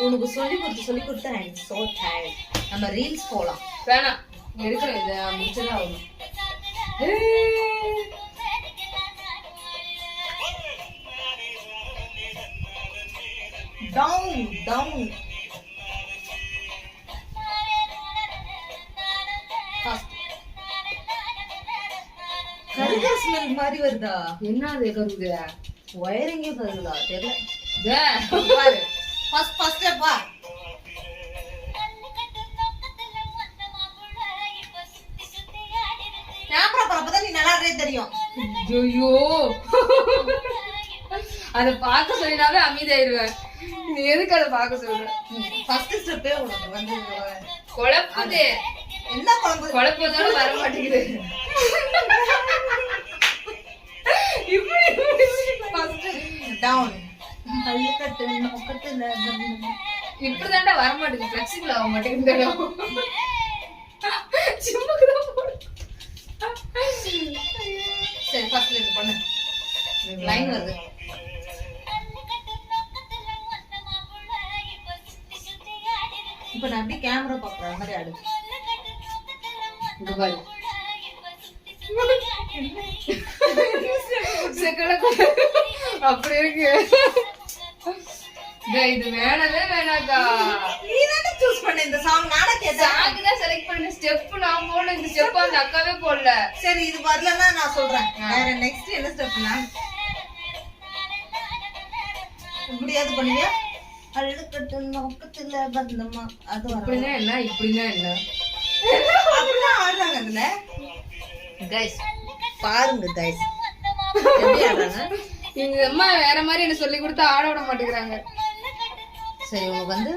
உனக்கு சொல்லி கொடுத்து ஐ அம் சோ டயர்ட். நம்ம ரீல்ஸ் போலாம். வேணாம் எடுக்கிறேன், இதை முடிச்சதான் ஆகணும். டவுன் டவுன் கருகா ஸ்மெல் மாதிரி வருதா? என்ன அது கருது? வயரிங்கே வருதா தெரியல. பாரு ஃபர்ஸ்ட் பா. கேமரா பார்ப்பதான் நீ நல்லாவே தெரியும். ஐயோ அத பார்க்க சொல்லினாவே அமைதியாயிருவேன். நீ எதுக்கு அதை பார்க்க சொல்ற? ஃபர்ஸ்ட் ஸ்டெப்பே உனக்கு வந்து குழப்புது. என்ன குழம்பு? குழப்பத்தோட வர மாட்டேங்குது. இப்படி ஃபர்ஸ்ட் டவுன் பல்லு கட்டு நோக்கத்துல இப்படிதான்டா வர மாட்டேங்குது. ஃபிளெக்சிபிள் ஆக மாட்டேங்குது. சும்மாதான் போடு. சரி ஃபர்ஸ்ட்ல இருந்து பண்ணு. லைன் வருது. இப்ப நான் அப்படியே கேமரா பாக்குற மாதிரி ஆடு. இங்க பாரு. அப்படி இருக்கு. இது வேணவே வேணாக்கா. நீ தானே சூஸ் பண்ண இந்த சாங். நானே கேட்டேன். சாங் தான் செலக்ட் பண்ண. ஸ்டெப் நான் போடல. இந்த ஸ்டெப் அந்த அக்காவே போடல. சரி இது வரலன்னா நான் சொல்றேன். வேற நெக்ஸ்ட் என்ன ஸ்டெப்னா? இப்படியாவது பண்ணுவியா? அழுக்கட்டு நோக்கத்துல பந்தமா அது வர. இப்படின்னா என்ன? இப்படின்னா என்ன? அப்படிதான் ஆடுறாங்க அதுல. கைஸ் பாருங்க கைஸ் எப்படி ஆடுறாங்க. எங்க அம்மா வேற மாதிரி என்ன சொல்லி கொடுத்தா ஆட விட மாட்டேங்கிறாங்க. சரி உனக்கு வந்து